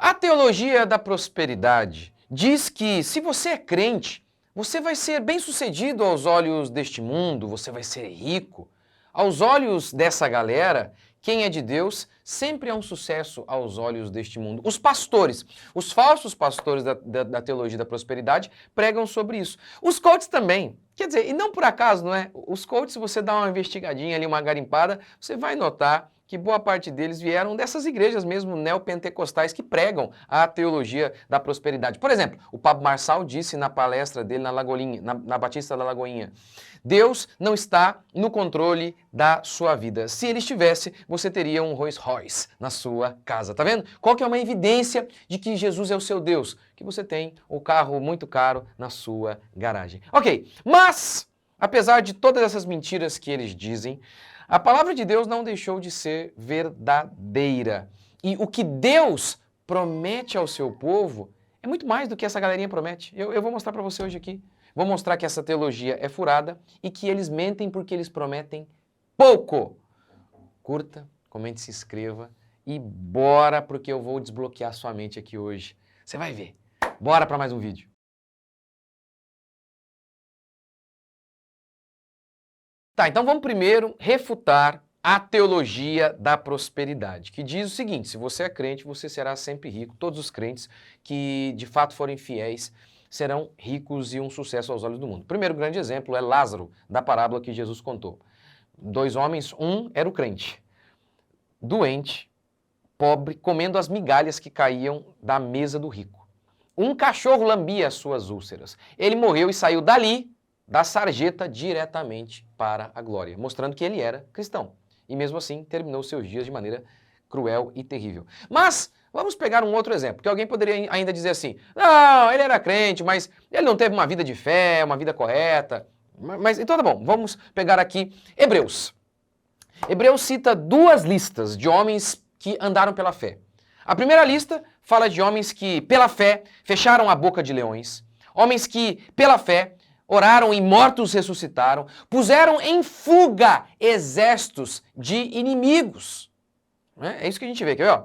A teologia da prosperidade diz que se você é crente, você vai ser bem-sucedido aos olhos deste mundo, você vai ser rico. Aos olhos dessa galera, quem é de Deus sempre é um sucesso aos olhos deste mundo. Os pastores, os falsos pastores da teologia da prosperidade pregam sobre isso. Os coaches também. Quer dizer, e não por acaso, não é? Os coaches, se você dá uma investigadinha ali, uma garimpada, você vai notar que boa parte deles vieram dessas igrejas mesmo neopentecostais que pregam a teologia da prosperidade. Por exemplo, o Pablo Marçal disse na palestra dele na Batista da Lagoinha, Deus não está no controle da sua vida. Se ele estivesse, você teria um Rolls Royce na sua casa. Tá vendo? Qual que é uma evidência de que Jesus é o seu Deus? Que você tem o carro muito caro na sua garagem. Ok, mas, apesar de todas essas mentiras que eles dizem, a palavra de Deus não deixou de ser verdadeira. E o que Deus promete ao seu povo é muito mais do que essa galerinha promete. Eu vou mostrar para você hoje aqui. Vou mostrar que essa teologia é furada e que eles mentem porque eles prometem pouco. Curta, comente, se inscreva e bora porque eu vou desbloquear sua mente aqui hoje. Você vai ver. Bora para mais um vídeo. Tá, então vamos primeiro refutar a teologia da prosperidade, que diz o seguinte, se você é crente, você será sempre rico. Todos os crentes que de fato forem fiéis serão ricos e um sucesso aos olhos do mundo. O primeiro grande exemplo é Lázaro, da parábola que Jesus contou. 2 homens, um era o crente, doente, pobre, comendo as migalhas que caíam da mesa do rico. Um cachorro lambia as suas úlceras. Ele morreu e saiu dali, da sarjeta, diretamente para a glória, mostrando que ele era cristão. E mesmo assim, terminou seus dias de maneira cruel e terrível. Mas vamos pegar um outro exemplo, que alguém poderia ainda dizer assim, não, ele era crente, mas ele não teve uma vida de fé, uma vida correta. Mas então tá bom, vamos pegar aqui Hebreus. Hebreus cita 2 listas de homens que andaram pela fé. A primeira lista fala de homens que, pela fé, fecharam a boca de leões. Homens que, pela fé, oraram e mortos ressuscitaram. Puseram em fuga exércitos de inimigos. É isso que a gente vê aqui, ó.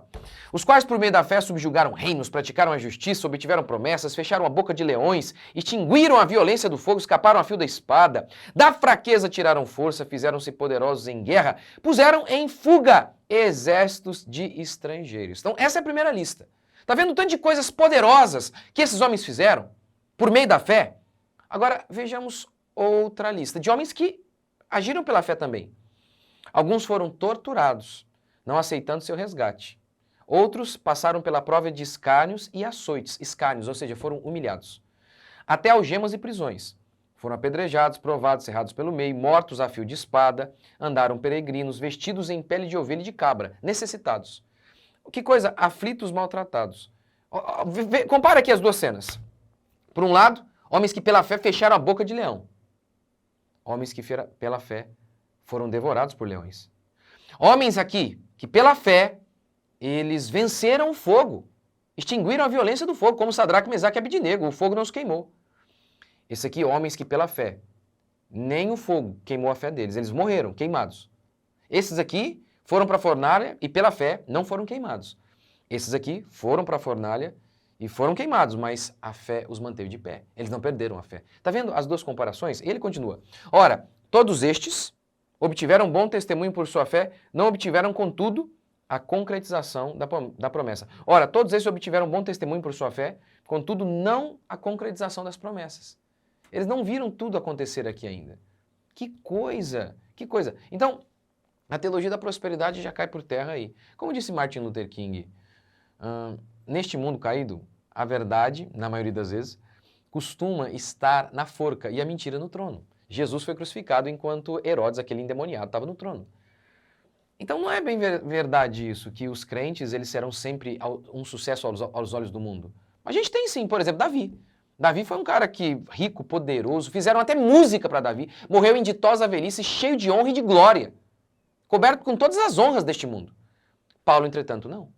Os quais, por meio da fé, subjugaram reinos, praticaram a justiça, obtiveram promessas, fecharam a boca de leões, extinguiram a violência do fogo, escaparam a fio da espada, da fraqueza tiraram força, fizeram-se poderosos em guerra, puseram em fuga exércitos de estrangeiros. Então, essa é a primeira lista. Tá vendo o tanto de coisas poderosas que esses homens fizeram por meio da fé? Agora, vejamos outra lista de homens que agiram pela fé também. Alguns foram torturados, não aceitando seu resgate. Outros passaram pela prova de escárnios e açoites, escárnios, ou seja, foram humilhados. Até algemas e prisões. Foram apedrejados, provados, cerrados pelo meio, mortos a fio de espada, andaram peregrinos, vestidos em pele de ovelha e de cabra, necessitados. Que coisa, aflitos, maltratados. Compara aqui as 2 cenas. Por um lado, homens que pela fé fecharam a boca de leão. Homens que pela fé foram devorados por leões. Homens aqui que pela fé eles venceram o fogo, extinguiram a violência do fogo, como Sadraque, Mesaque e Abednego, o fogo não os queimou. Esse aqui, homens que pela fé, nem o fogo queimou a fé deles, eles morreram, queimados. Esses aqui foram para a fornalha e pela fé não foram queimados. Esses aqui foram para a fornalha e foram queimados, mas a fé os manteve de pé. Eles não perderam a fé. Tá vendo as 2 comparações? Ele continua. Ora, todos estes obtiveram bom testemunho por sua fé, não obtiveram, contudo, a concretização da promessa. Ora, todos esses obtiveram bom testemunho por sua fé, contudo, não a concretização das promessas. Eles não viram tudo acontecer aqui ainda. Que coisa, que coisa. Então, a teologia da prosperidade já cai por terra aí. Como disse Martin Luther King, neste mundo caído, a verdade, na maioria das vezes, costuma estar na forca e a mentira no trono. Jesus foi crucificado enquanto Herodes, aquele endemoniado, estava no trono. Então não é bem verdade isso, que os crentes eles serão sempre um sucesso aos olhos do mundo. A gente tem sim, por exemplo, Davi. Davi foi um cara que, rico, poderoso, fizeram até música para Davi, morreu em ditosa velhice, cheio de honra e de glória, coberto com todas as honras deste mundo. Paulo, entretanto, não.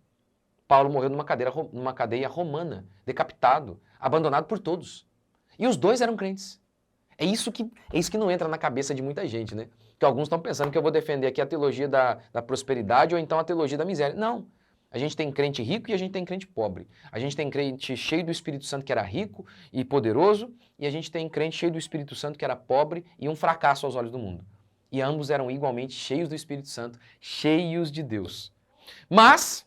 Paulo morreu numa cadeia romana, decapitado, abandonado por todos. E os 2 eram crentes. É isso que não entra na cabeça de muita gente, né? Que alguns estão pensando que eu vou defender aqui a teologia da prosperidade ou então a teologia da miséria. Não. A gente tem crente rico e a gente tem crente pobre. A gente tem crente cheio do Espírito Santo que era rico e poderoso, e a gente tem crente cheio do Espírito Santo que era pobre e um fracasso aos olhos do mundo. E ambos eram igualmente cheios do Espírito Santo, cheios de Deus. Mas,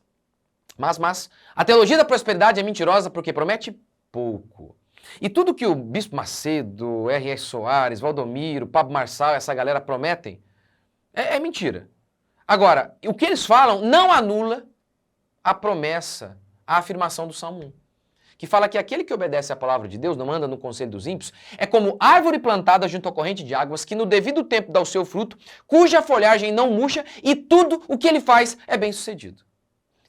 a teologia da prosperidade é mentirosa porque promete pouco. E tudo que o Bispo Macedo, R.S. Soares, Valdomiro, Pablo Marçal, essa galera prometem, é mentira. Agora, o que eles falam não anula a promessa, a afirmação do Salmo 1, que fala que aquele que obedece à palavra de Deus, não anda no conselho dos ímpios, é como árvore plantada junto à corrente de águas, que no devido tempo dá o seu fruto, cuja folhagem não murcha, e tudo o que ele faz é bem sucedido.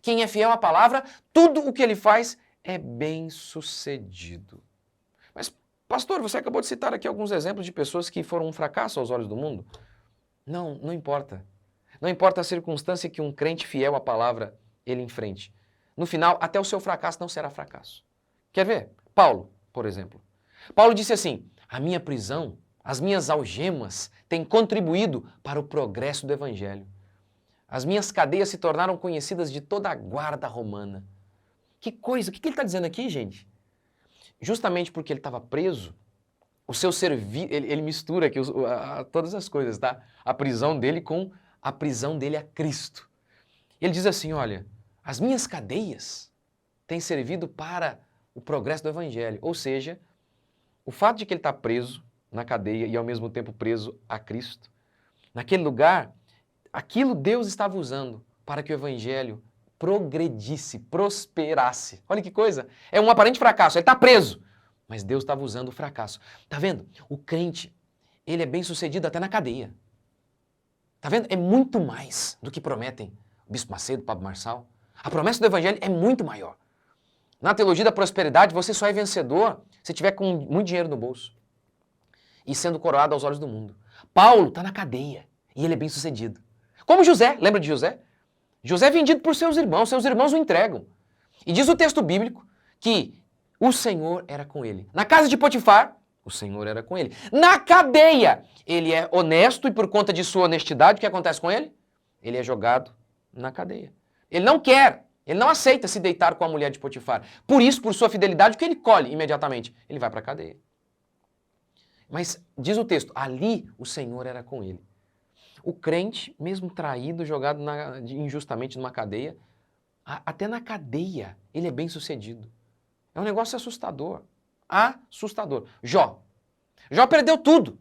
Quem é fiel à palavra, tudo o que ele faz é bem sucedido. Mas, pastor, você acabou de citar aqui alguns exemplos de pessoas que foram um fracasso aos olhos do mundo. Não importa. Não importa a circunstância que um crente fiel à palavra ele enfrente. No final, até o seu fracasso não será fracasso. Quer ver? Paulo, por exemplo. Paulo disse assim: a minha prisão, as minhas algemas têm contribuído para o progresso do evangelho. As minhas cadeias se tornaram conhecidas de toda a guarda romana. Que coisa! O que ele está dizendo aqui, gente? Justamente porque ele estava preso, o seu serviço, ele mistura aqui todas as coisas, tá? A prisão dele com a prisão dele a Cristo. Ele diz assim, olha, as minhas cadeias têm servido para o progresso do evangelho. Ou seja, o fato de que ele está preso na cadeia e ao mesmo tempo preso a Cristo, naquele lugar, aquilo Deus estava usando para que o evangelho progredisse, prosperasse. Olha que coisa! É um aparente fracasso, ele está preso, mas Deus estava usando o fracasso. Tá vendo? O crente, ele é bem sucedido até na cadeia. Tá vendo? É muito mais do que prometem o Bispo Macedo, Pablo Marçal. A promessa do evangelho é muito maior. Na teologia da prosperidade, você só é vencedor se tiver com muito dinheiro no bolso e sendo coroado aos olhos do mundo. Paulo está na cadeia e ele é bem sucedido. Como José, lembra de José? José é vendido por seus irmãos o entregam. E diz o texto bíblico que o Senhor era com ele. Na casa de Potifar, o Senhor era com ele. Na cadeia, ele é honesto e por conta de sua honestidade, o que acontece com ele? Ele é jogado na cadeia. Ele não quer, ele não aceita se deitar com a mulher de Potifar. Por isso, por sua fidelidade, o que ele colhe imediatamente? Ele vai para a cadeia. Mas diz o texto, ali o Senhor era com ele. O crente, mesmo traído, jogado injustamente numa cadeia, até na cadeia ele é bem sucedido. É um negócio assustador. Assustador. Jó perdeu tudo.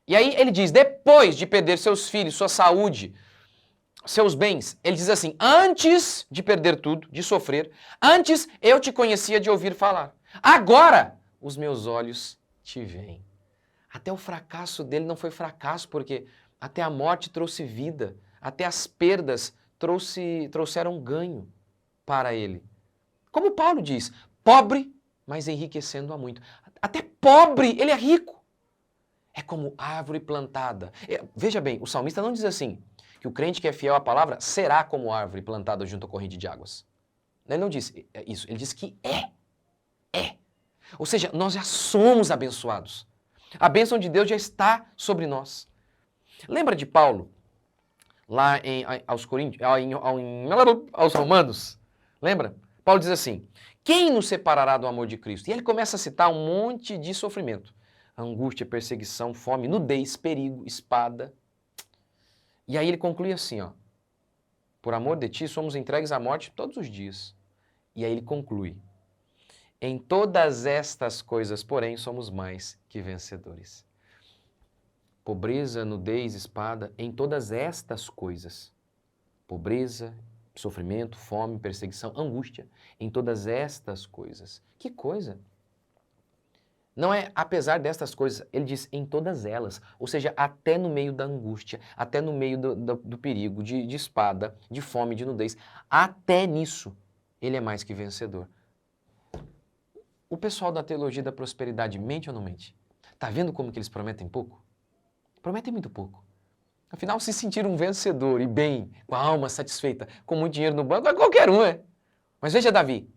E aí ele diz, depois de perder seus filhos, sua saúde, seus bens, ele diz assim, antes de perder tudo, de sofrer, antes eu te conhecia de ouvir falar. Agora os meus olhos te veem. Até o fracasso dele não foi fracasso, porque até a morte trouxe vida, até as perdas trouxeram ganho para ele. Como Paulo diz, pobre, mas enriquecendo a muito. Até pobre, ele é rico. É como árvore plantada. Veja bem, o salmista não diz assim, que o crente que é fiel à palavra será como árvore plantada junto à corrente de águas. Ele não diz isso, ele diz que é. Ou seja, nós já somos abençoados. A bênção de Deus já está sobre nós. Lembra de Paulo, lá aos Romanos? Lembra? Paulo diz assim, quem nos separará do amor de Cristo? E ele começa a citar um monte de sofrimento. Angústia, perseguição, fome, nudez, perigo, espada. E aí ele conclui assim, ó, por amor de ti somos entregues à morte todos os dias. E aí ele conclui, em todas estas coisas, porém, somos mais que vencedores. Pobreza, nudez, espada, em todas estas coisas. Pobreza, sofrimento, fome, perseguição, angústia. Em todas estas coisas. Que coisa? Não é apesar destas coisas, ele diz em todas elas. Ou seja, até no meio da angústia, até no meio do perigo, de espada, de fome, de nudez. Até nisso, ele é mais que vencedor. O pessoal da teologia da prosperidade mente ou não mente? Tá vendo como que eles prometem pouco? Prometem muito pouco. Afinal, se sentir um vencedor e bem, com a alma satisfeita, com muito dinheiro no banco, é qualquer um, é. Mas veja, Davi,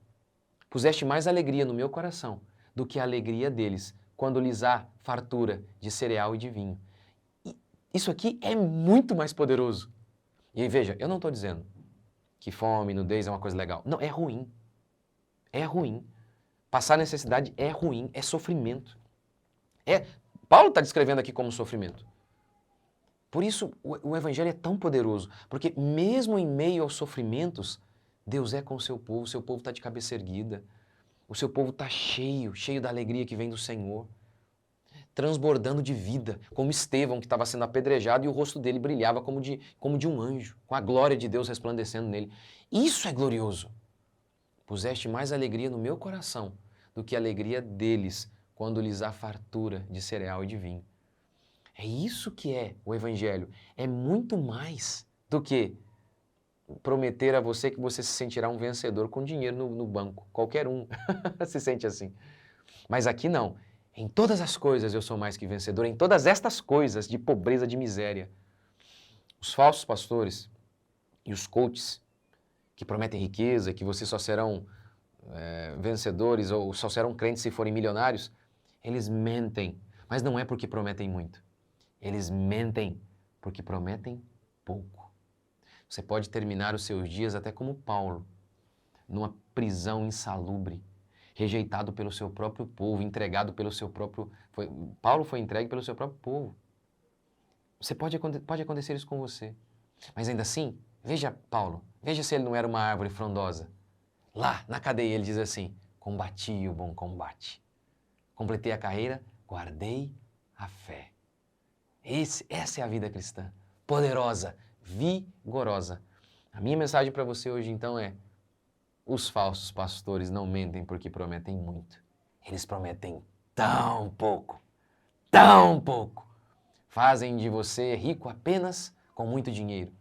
puseste mais alegria no meu coração do que a alegria deles, quando lhes há fartura de cereal e de vinho. E isso aqui é muito mais poderoso. E veja, eu não estou dizendo que fome, nudez é uma coisa legal. Não, é ruim. É ruim. Passar necessidade é ruim, é sofrimento. Paulo está descrevendo aqui como sofrimento. Por isso o Evangelho é tão poderoso, porque mesmo em meio aos sofrimentos, Deus é com o seu povo está de cabeça erguida, o seu povo está cheio da alegria que vem do Senhor, transbordando de vida, como Estevão, que estava sendo apedrejado e o rosto dele brilhava como de um anjo, com a glória de Deus resplandecendo nele. Isso é glorioso. Puseste mais alegria no meu coração do que a alegria deles quando lhes há fartura de cereal e de vinho. É isso que é o Evangelho. É muito mais do que prometer a você que você se sentirá um vencedor com dinheiro no banco. Qualquer um se sente assim. Mas aqui não. Em todas as coisas eu sou mais que vencedor, em todas estas coisas de pobreza, de miséria. Os falsos pastores e os coaches que prometem riqueza, que vocês só serão vencedores ou só serão crentes se forem milionários, eles mentem. Mas não é porque prometem muito. Eles mentem porque prometem pouco. Você pode terminar os seus dias até como Paulo, numa prisão insalubre, rejeitado pelo seu próprio povo, entregado pelo seu próprio... Paulo foi entregue pelo seu próprio povo. Pode acontecer isso com você. Mas ainda assim, veja Paulo, veja se ele não era uma árvore frondosa. Lá, na cadeia, ele diz assim, combati o bom combate. Completei a carreira, guardei a fé. Essa é a vida cristã, poderosa, vigorosa. A minha mensagem para você hoje, então, é: os falsos pastores não mentem porque prometem muito. Eles prometem tão pouco, tão pouco. Fazem de você rico apenas com muito dinheiro,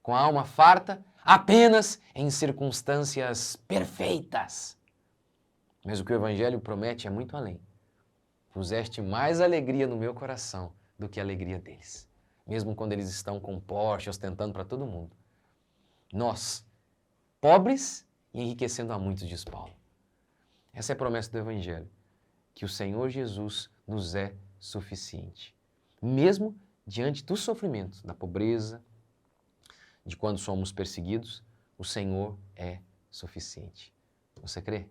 com a alma farta apenas em circunstâncias perfeitas. Mas o que o Evangelho promete é muito além. Puseste mais alegria no meu coração do que a alegria deles, mesmo quando eles estão com Porsche ostentando para todo mundo. Nós, pobres e enriquecendo a muitos, diz Paulo. Essa é a promessa do Evangelho, que o Senhor Jesus nos é suficiente. Mesmo diante do sofrimento, da pobreza, de quando somos perseguidos, o Senhor é suficiente. Você crê?